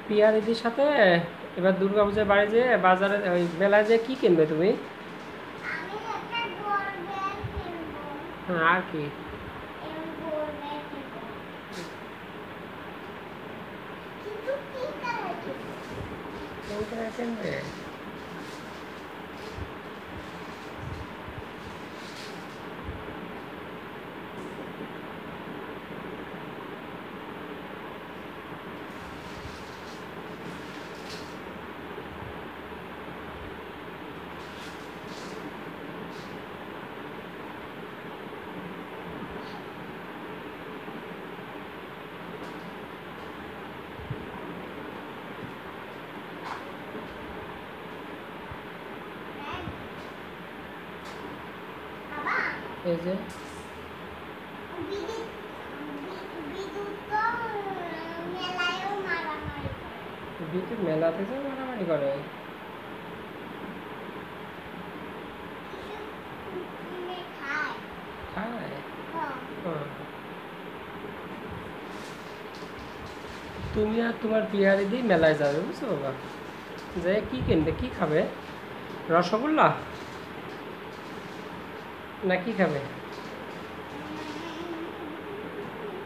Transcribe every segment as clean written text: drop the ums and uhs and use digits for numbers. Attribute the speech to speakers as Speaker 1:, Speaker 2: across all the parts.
Speaker 1: পিয়া দিদির সাথে এবার দুর্গাপূজার বাড়ি যে বাজারে ওই মেলায় যে কি কিনবে তুমি? হ্যাঁ, আর কি কিনবে? এই যে বিদ্যুৎ মেলাতে যে মারামারি করে। খায়? তুমি আর তোমার পিয়া দিদি মেলায় যাবে, বুঝছো বাবা? যে কি কিনবে, কি খাবে? রসগোল্লা না কি খাবে?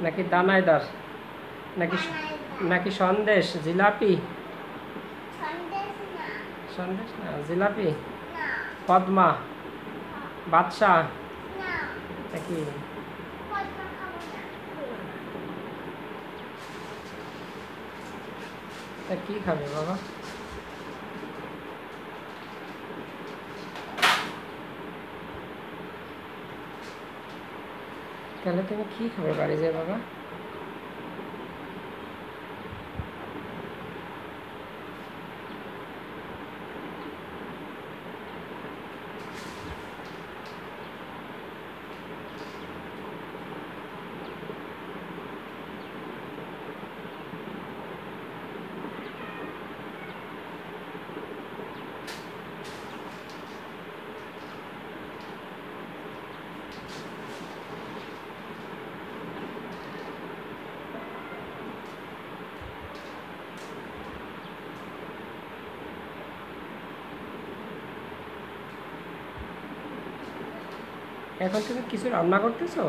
Speaker 1: নাকি দানাইদার? নাকি নাকি সন্দেশ, জিলাপি? সন্দেশ না, জিলাপি, পদ্মা, বাদশাহ নাকি? তা কি খাবে বাবা? তাহলে তুমি কি খাবে বাড়ি যায় বাবা? এখন তুমি কিছু রান্না করতেছো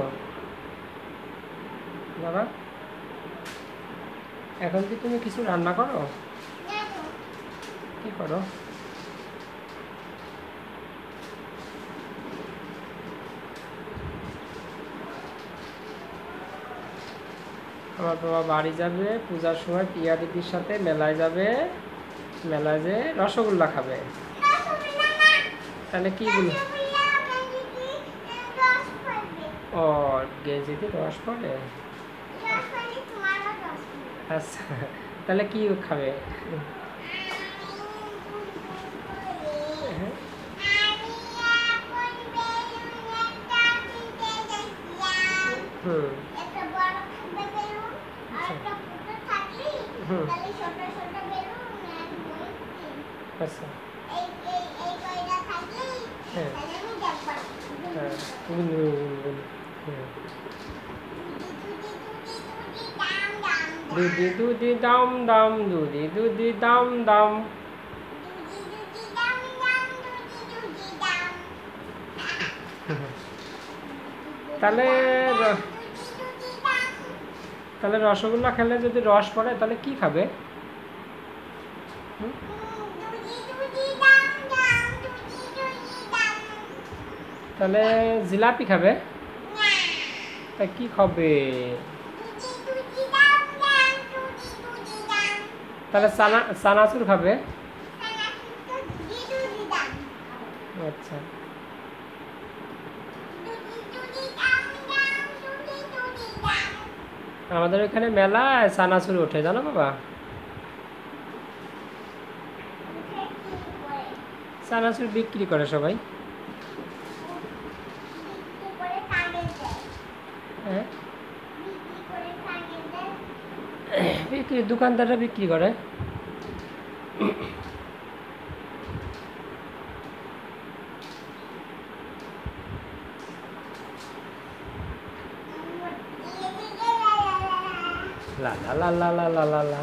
Speaker 1: বাবা? এখন কি তুমি কিছু রান্না করো? কি করো? আমার বাবা বাড়ি যাবে পূজার সময়, পিয়া দিদির সাথে মেলায় যাবে, মেলায় যে রসগোল্লা খাবে। তাহলে কি বল? ও, গেঞ্জিতে রস পড়ে? আচ্ছা, তাহলে কি খাবে? হুম আচ্ছা, হ্যাঁ হ্যাঁ, দুধি দুধি দাম দাম, দুধি দুধি দাম দাম। তাহলে তাহলে রসগোল্লা খেলে যদি রস পড়ে তাহলে কি খাবে? তাহলে জিলাপি খাবে? তা কি খাবে? তাহলে চানাচুর খাবে? আচ্ছা, আমাদের এখানে মেলায় চানাচুর ওঠে, জানো বাবা? চানাচুর বিক্রি করে সবাই। হ্যাঁ, বিক্রি, দোকানদাররা বিক্রি করে। লা লা লা লা লা লা লা।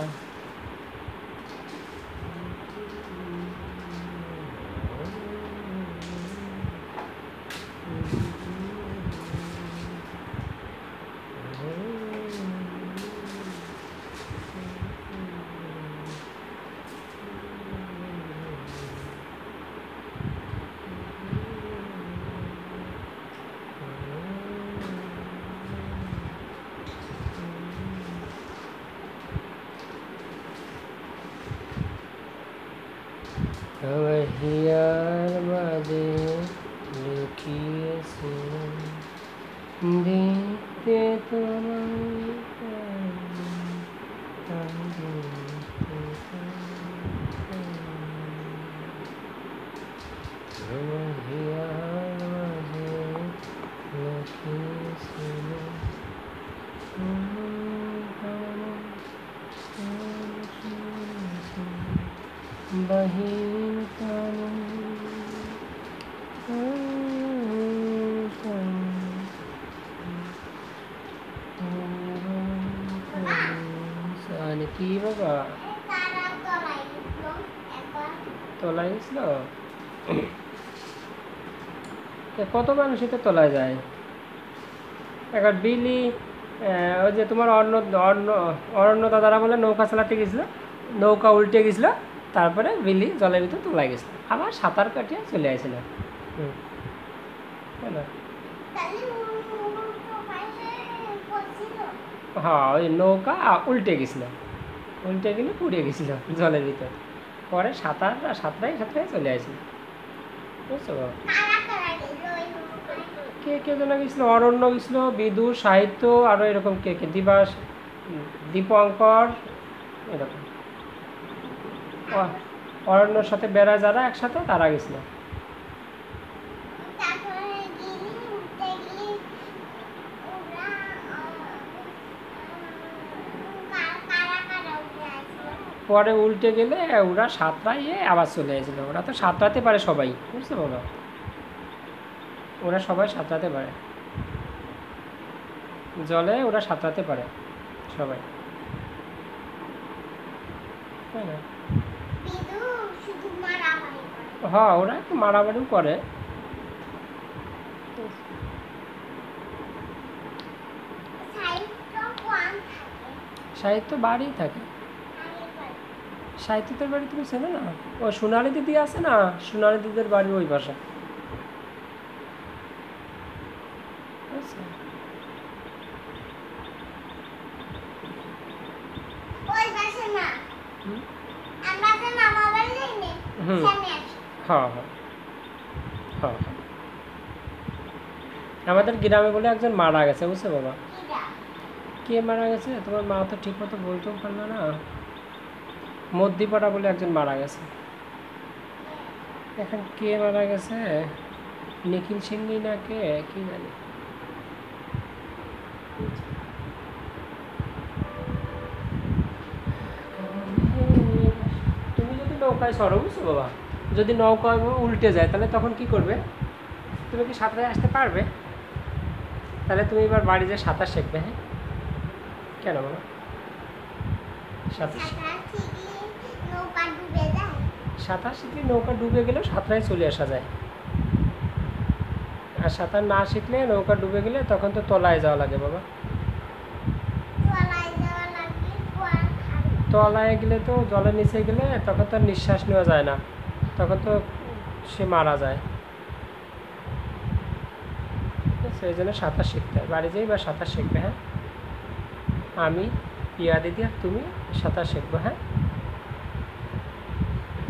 Speaker 1: হিয়ার মাঝে লুকিয়েছিলাম দেখতে তোমায় হিয়ার মাঝে লুকিয়েছিলাম বাহির কানে কি বাবা তলায় গেছিল কত মানুষ এটা তলায় যায় একবার বিলি ওই যে তোমার অরণ্য দাদারা বলে নৌকা চালাতে গেছিল, নৌকা উল্টে গেছিল, তারপরে বিলি জলের ভিতরে তোলায় গেছিল, আবার সাঁতার কাটিয়ে চলে আসছিল। হ্যাঁ ওই নৌকা উল্টে গেছিল, উল্টে গেলে পুড়ে গেছিল জলের ভিতর, পরে সাঁতরাই চলে আসছিল। বুঝছো কে কে যেন গেছিল, অরণ্য গেছিল, বিদুর, সাহিত্য, আরও এরকম কে কে, দীপঙ্কর, এরকম অরণ্যর সাথে বেড়া যারা একসাথে তারা গেছিল। পরে উল্টে গেলে ওরা সাঁতরাইয়ে আবার চলে আসছিল। ওরা তো সাঁতরাতে পারে সবাই, বুঝতে পারো, ওরা সবাই সাঁতরাতে পারে, জলে ওরা সাঁতরাতে পারে সবাই, তাই না? হ্যাঁ ওরা একটু মারামারিও করে। সাহিত্য বাড়ি থাকে, সাহিত্যের বাড়ি তুমি চেনো না? ও সোনালি দিদি আছে না, সোনালি দিদির বাড়ি ওই পাশে। হ্যাঁ হ্যাঁ হ্যাঁ, আমাদের গ্রামে বলে একজন মারা গেছে, বুঝছো বাবা? কে মারা গেছে তোমার মা তো ঠিক মতো বলতেও পারলো না। মদ্দিপাড়া বলে একজন মারা গেছে। এখন কে মারা গেছে, নিখিল সিংহি না কে, কি জানি। তুমি যদি নৌকায় সরো, বুঝছো বাবা, যদি নৌকা উল্টে যায় তাহলে তখন কি করবে? তুমি কি সাঁতারে আসতে পারবে? তাহলে তুমি এবার বাড়ি যেয়ে সাঁতার শিখবে। হ্যাঁ কেন বাবা? সাঁতার শিখলে নৌকা ডুবে গেলেও সাঁতরায় চলে আসা যায়, আর সাঁতার না শিখলে নৌকা ডুবে গেলে তখন তো তলায় যাওয়া লাগে বাবা। তলায় গেলে তো জলের নিচে গেলে তখন তো নিঃশ্বাস নেওয়া যায় না, তখন তো সে মারা যায়। সেই জন্য সাঁতার শিখতে হয়, বাড়ি যেই বা সাঁতার শিখবে। হ্যাঁ আমি, পিয়া দিদি আর তুমি সাঁতার শিখবো। হ্যাঁ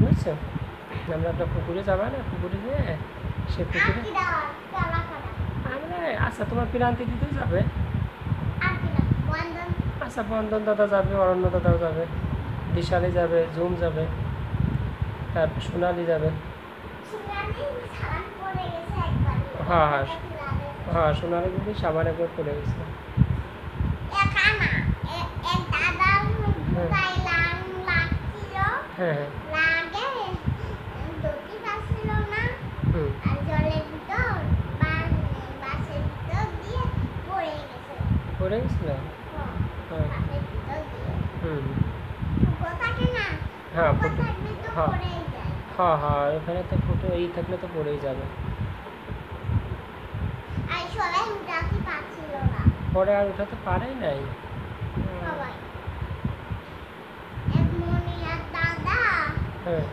Speaker 1: বুঝছো? আমরা একটা পুকুরে যাবা না, পুকুরে গিয়ে সে পুকুরে আমরা, আচ্ছা তোমার পিরান্তি দিতেও যাবে, আচ্ছা বন্ধন দাদা যাবে, অরণ্য দাদাও যাবে, দিশালি যাবে, ঝুম যাবে, তারপর সোনালি যাবে। হ্যাঁ হ্যাঁ হ্যাঁ, সোনালি দিদি সাবান একবার পড়ে গেছে। হ্যাঁ হ্যাঁ পড়ে গেছিল। হ্যাঁ হ্যাঁ হ্যাঁ হ্যাঁ হ্যাঁ, এখানে তো ফুটো এই থাকলে তো পড়েই যাবে। পরে আর উঠাতে পারে নাই। হ্যাঁ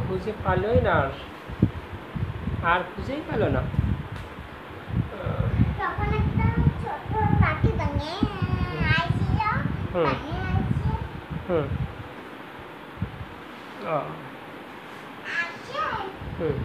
Speaker 1: খুঁজে পালোই না, আর খুঁজেই পেল না। হুম হুম ও হুম